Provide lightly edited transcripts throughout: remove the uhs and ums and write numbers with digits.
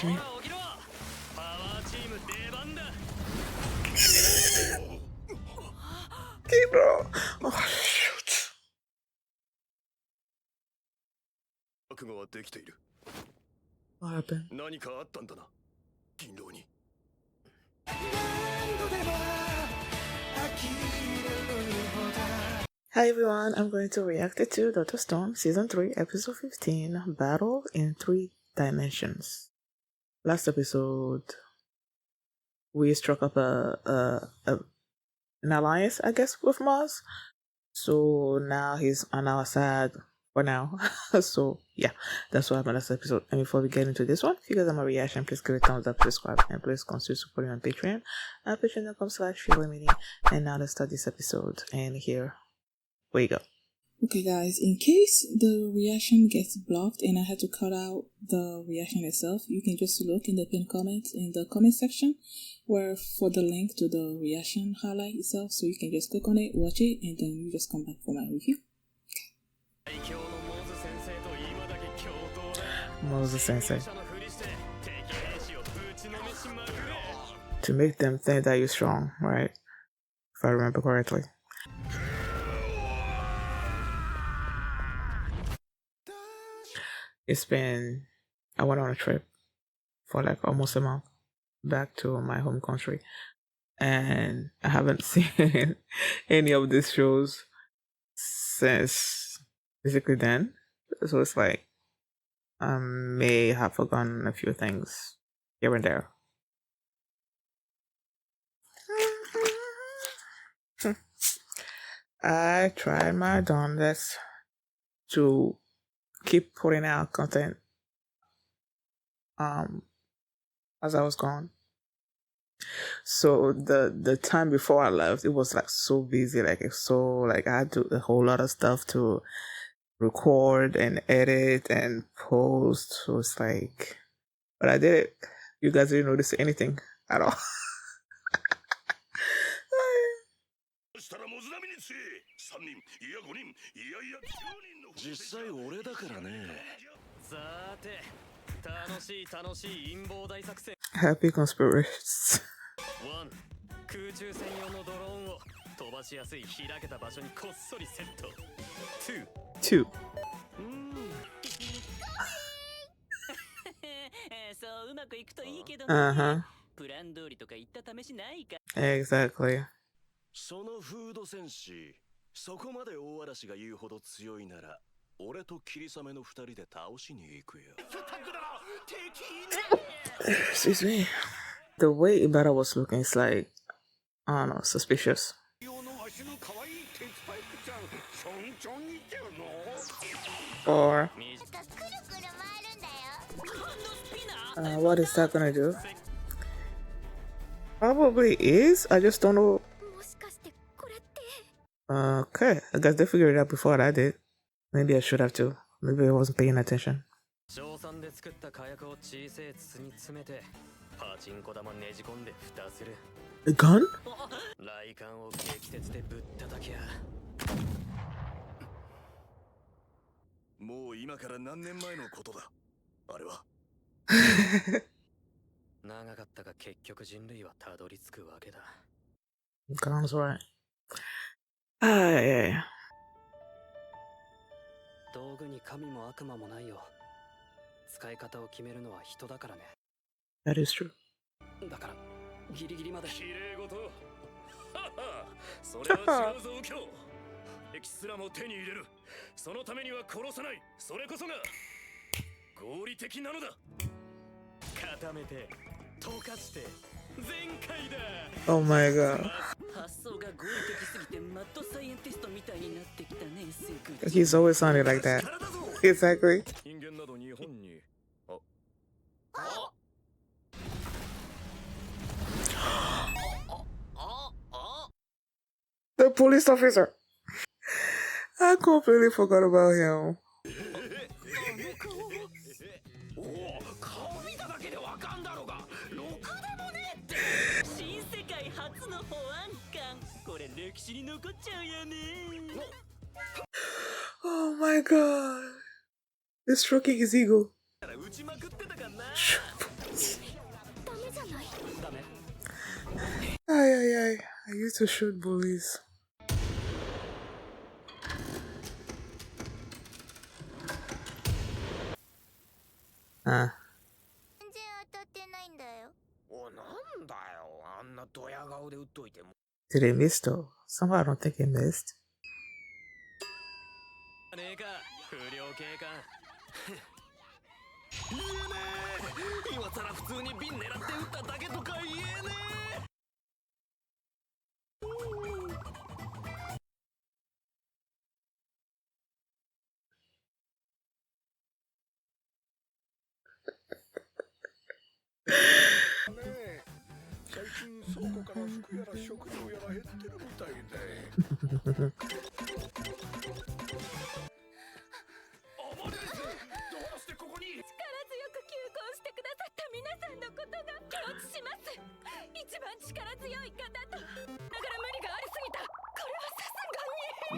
Ginro! Oh, shoot. What happened? Hi everyone, I'm going to react to Dr. Stone Season 3, Episode 15, Battle in 3 Dimensions. Last episode, we struck up an alliance, I guess, with Mars. So now he's on our side for now. So yeah, that's what happened last episode. And before we get into this one, if you guys have my reaction, please give it a thumbs up, subscribe, and please consider supporting on Patreon at patreon.com/feelmeeting. And now let's start this episode. And here we go. Okay guys, in case the reaction gets blocked and I had to cut out the reaction itself, you can just look in the pinned comments in the comment section where for the link to the reaction highlight itself, so you can just click on it, watch it, and then you just come back for my review. Moses Sensei. To make them think that you're strong, right? If I remember correctly. I went on a trip for like almost a month back to my home country, and I haven't seen any of these shows since basically then. So it's like I may have forgotten a few things here and there. I tried my darndest to keep putting out content as I was gone. So the time before I left, it was like so busy, like I had to do a whole lot of stuff to record and edit and post. So it's like, but I did it. You guys didn't notice anything at all. Happy conspiracies. 空中専用のドローンを飛ばしやすい開けた場所にこっそりセット。2。そううまくいくといいけどね。プラン通りとか言った試しないか。Exactly. そのフード戦士、そこまで大嵐が言うほど強いなら、俺と霧雨の二人で倒しに行くよ。Excuse me. The way Ibara was looking is like, I don't know, suspicious. Or what is that gonna do? Probably is. I just don't know. Okay, I guess they figured it out before I did. Maybe I should have too. Maybe I wasn't paying attention. A gun? Gun's right. Ah, yeah. 道具に神も悪魔もないよ。使い方を決めるのは人だからね。That is true. だからギリギリまで。綺麗事。それは違うぞ右京。敵すらも手に入れる。そのためには殺さない。それこそが合理的なのだ。固めて、溶かして、全開だ。Oh my god. He's always sounding like that. Exactly. The police officer. I completely forgot about him. Oh my god. He's stroking his ego. I used to shoot bullies. Ah. Did they miss though? Somehow I don't think he missed. 今さら普通に瓶狙って撃っただけとか言えねえ。最近倉庫から服やら食料やら減ってるみたいで。アマリリス、どうしてここに？力強く求婚してくださった皆さんのことが気持ちします。一番力強い方と。だから無理がありすぎた。これはさすがに。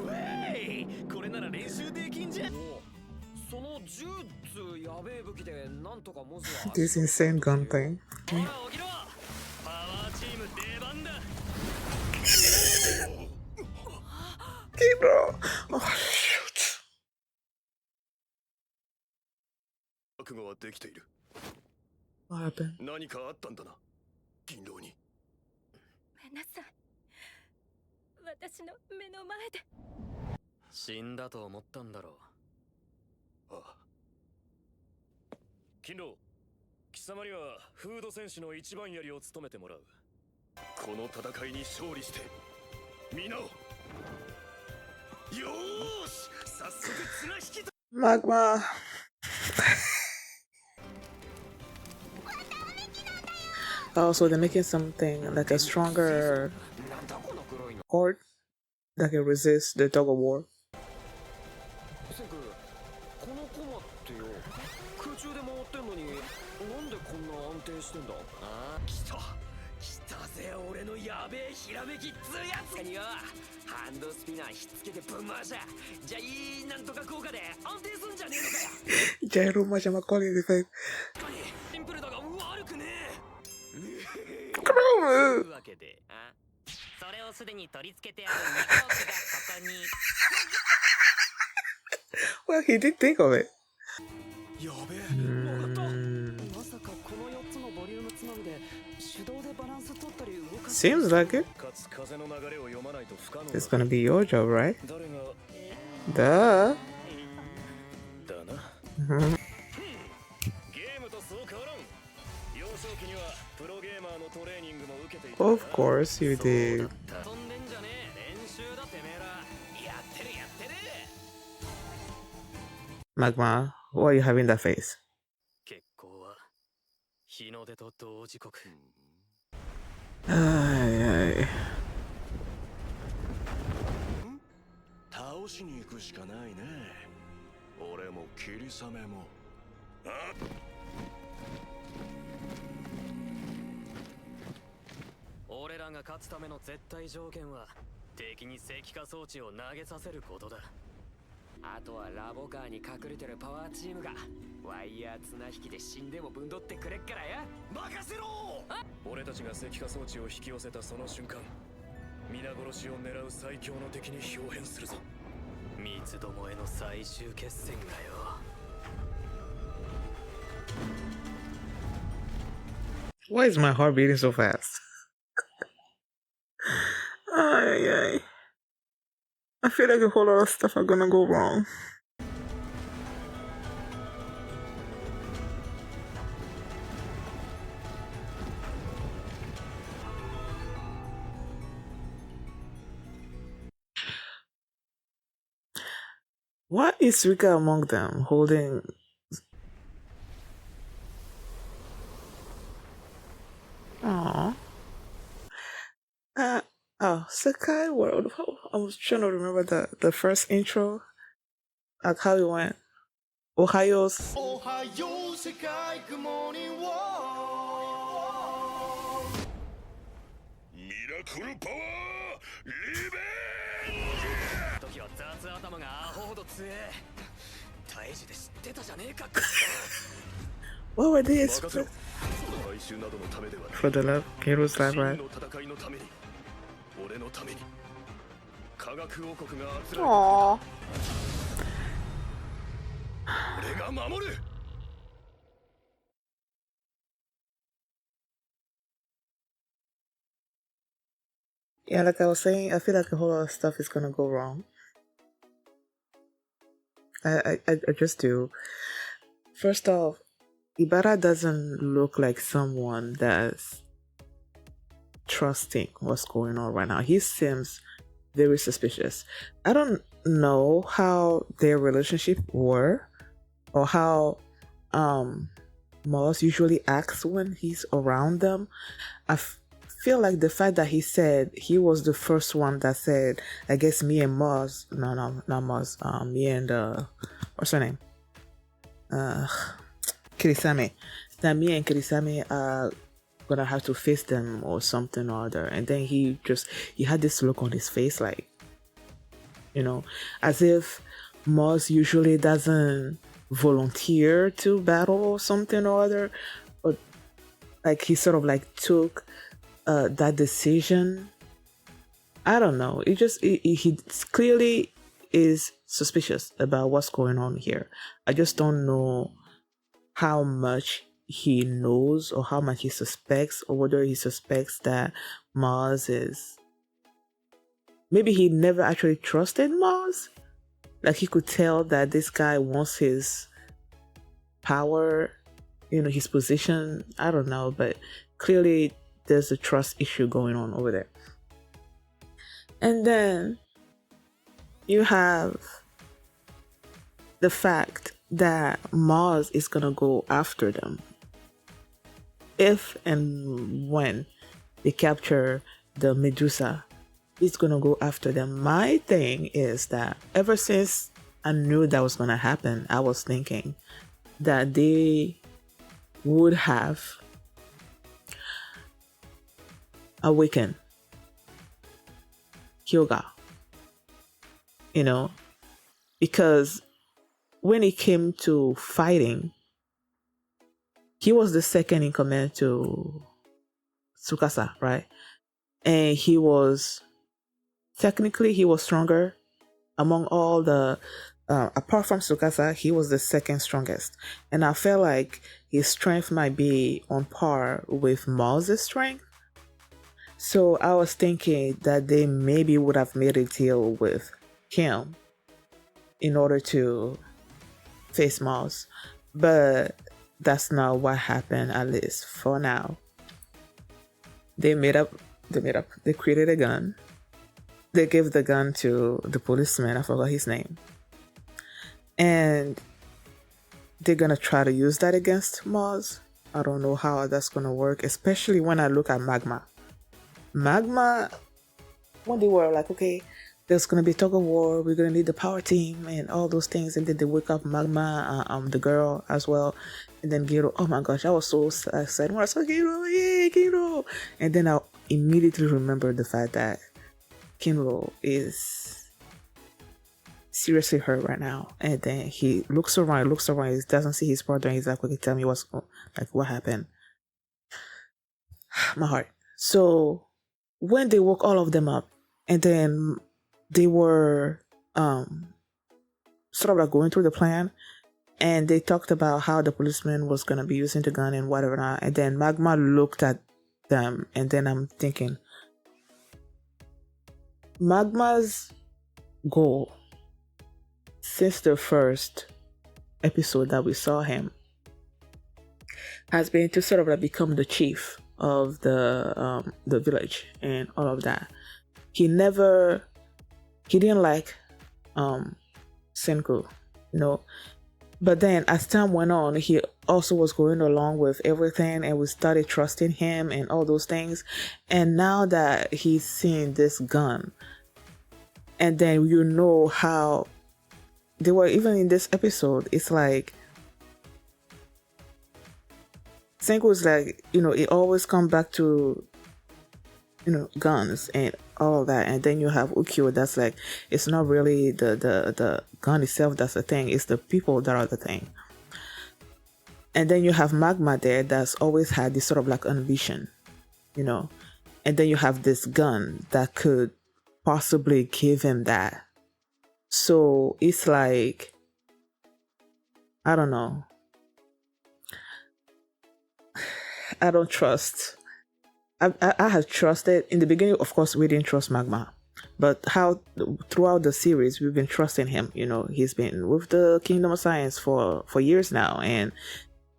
うえい、これなら練習できんじゃん。その銃つやべえ武器でなんとかモズは。This insane gun thing. ほら起きろ。パワーチーム出番だ。Ginro! Oh, shoot. 覚悟はできている。 What happened? 何かあったんだな、銀狼に。ごめんなさい。私の目の前で。死んだと思ったんだろう。ああ。金狼、貴様にはフード戦士の一番槍を務めてもらう。この戦いに勝利して皆を。よーし、早速綱引きだ。 Magma. Oh, so they're making something like a stronger cord that can resist the tug of war. セク、このコマってよ、空中で回ってんのになんでこんな安定してんだ。ああ、来たぜ俺のやべえひらめきっつうやつによ。ハンドスピナーひっつけてぶん回しゃ、じゃあいいなんとか効果で安定すんじゃねえのかよ。 Ginro much I'm calling the thing. シンプルだが悪くねえ。Gross! というわけで、それをすでに取り付けてある肉ロープがここに。 Well, he did think of it. やべえ、わかった。まさかこの4つのボリュームつまみで手動でバランス取ったり動かす。 Seems like it. かつ風の流れを読まないと不可能だ。 It's gonna be your job, right? 誰が Duh. だな。ゲームとそう変わらん。幼少期にはプロゲーマーのトレーニングも受けていた。 Of course you did. 飛んでんじゃねえ、練習だてめえら。やってる。Magma, why are you having that face? 結構は日の出と同時刻。 Ay, ay. 倒しに行くしかないね。俺も霧雨も。あ、俺らが勝つための絶対条件は敵に石化装置を投げさせることだ。あとはラボカーに隠れてるパワーチームがワイヤー綱引きで死んでもぶんどってくれっからや。任せろ。俺たちが石化装置を引き寄せたその瞬間、皆殺しを狙う最強の敵に表変するぞ。三つどもえの最終決戦がよ。 Why is my heart beating so fast? Ay, ay. I feel like a whole lot of stuff are gonna go wrong. Why is Rika among them holding? Aww. Oh, Sakai World. I was trying to remember the first intro. Like how it went. Ohio's. Ohio, Sakai, good morning, world. ミラクルパワー、リベンジ。時は雑頭がアホほど強え。大樹で知ってたじゃねえか。What were they 任せろ。For the love, Ginro's life, right? Aww. Yeah, like I was saying, I feel like a whole lot of stuff is gonna go wrong. I just do. First off, Ibara doesn't look like someone that's trusting what's going on right now. He seems very suspicious. I don't know how their relationship were or how Moss usually acts when he's around them. Feel like the fact that he said he was the first one that said, I guess me and Moss, no, not Moss, me and what's her name? Kirisame. That me and Kirisame are gonna have to face them or something or other. And then he had this look on his face like, as if Moss usually doesn't volunteer to battle or something or other. But like he sort of like took that decision. I don't know. He clearly is suspicious about what's going on here. I just don't know how much he knows or how much he suspects, or whether he suspects that Mars is... Maybe he never actually trusted Mars. Like he could tell that this guy wants his power, his position. I don't know, but clearly there's a trust issue going on over there. And then you have the fact that Mars is gonna go after them if and when they capture the Medusa. He's gonna go after them. My thing is that ever since I knew that was gonna happen, I was thinking that they would have awakened Hyoga, because when it came to fighting, he was the second in command to Tsukasa, right? And he was stronger among all the apart from Tsukasa. He was the second strongest, and I felt like his strength might be on par with Mars' strength. So I was thinking that they maybe would have made a deal with him in order to face Mars, but that's not what happened, at least for now. They created a gun. They gave the gun to the policeman, I forgot his name. And they're gonna try to use that against Mars. I don't know how that's gonna work, especially when I look at Magma. Magma, when they were like, okay, there's gonna be tug of war, we're gonna need the power team and all those things, and then they wake up Magma, the girl as well, and then Ginro. Oh my gosh, I was so excited when I saw Ginro, yay, Ginro! And then I immediately remembered the fact that Ginro is seriously hurt right now. And then he looks around, he doesn't see his brother, and he's like, okay, tell me what happened. My heart. So when they woke all of them up, and then they were sort of like going through the plan, and they talked about how the policeman was going to be using the gun and whatever not. And then Magma looked at them, and then I'm thinking, Magma's goal since the first episode that we saw him has been to sort of like become the chief of the village and all of that. He didn't like Senku, but then as time went on, he also was going along with everything, and we started trusting him and all those things. And now that he's seen this gun, and then how they were, even in this episode, it's like Senku's like, it always comes back to, guns and all that. And then you have Ukyo that's like, it's not really the gun itself that's the thing, it's the people that are the thing. And then you have Magma there that's always had this sort of like ambition, you know. And then you have this gun that could possibly give him that. So it's like, I don't know. I don't trust. I have trusted in the beginning. Of course, we didn't trust Magma, but how throughout the series we've been trusting him. You know, he's been with the Kingdom of Science for years now, and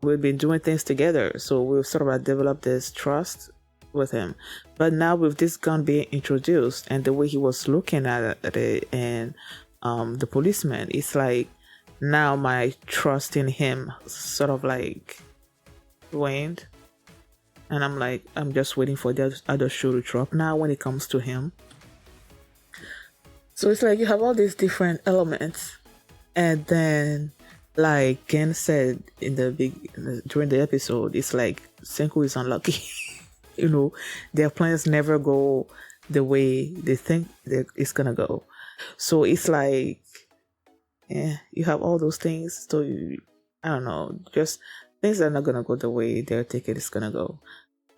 we've been doing things together. So we've sort of like developed this trust with him. But now with this gun being introduced and the way he was looking at it, and the policeman, it's like now my trust in him sort of like waned. And I'm like, I'm just waiting for the other shoe to drop now when it comes to him. So it's like you have all these different elements. And then, like Gen said during the episode, it's like Senku is unlucky. You know, their plans never go the way they think it's gonna go. So it's like, you have all those things. So I don't know, just things are not gonna go the way their ticket is gonna go.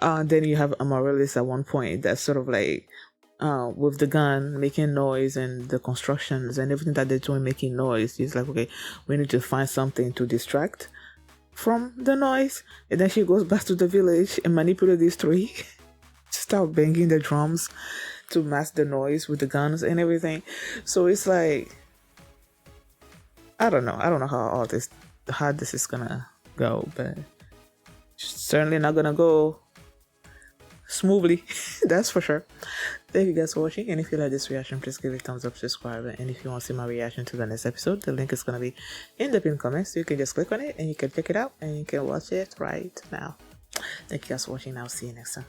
Then you have Amarillys at one point that's sort of like with the gun making noise and the constructions and everything that they're doing making noise. It's like, okay, we need to find something to distract from the noise. And then she goes back to the village and manipulate these three, start banging the drums to mask the noise with the guns and everything. So it's like, I don't know how this is gonna go, but certainly not gonna go smoothly. That's for sure. Thank you guys for watching, and if you like this reaction, please give it a thumbs up, subscribe, and if you want to see my reaction to the next episode, the link is gonna be in the pinned comments, so you can just click on it and you can check it out and you can watch it right now. Thank you guys for watching. I'll see you next time.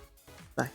Bye.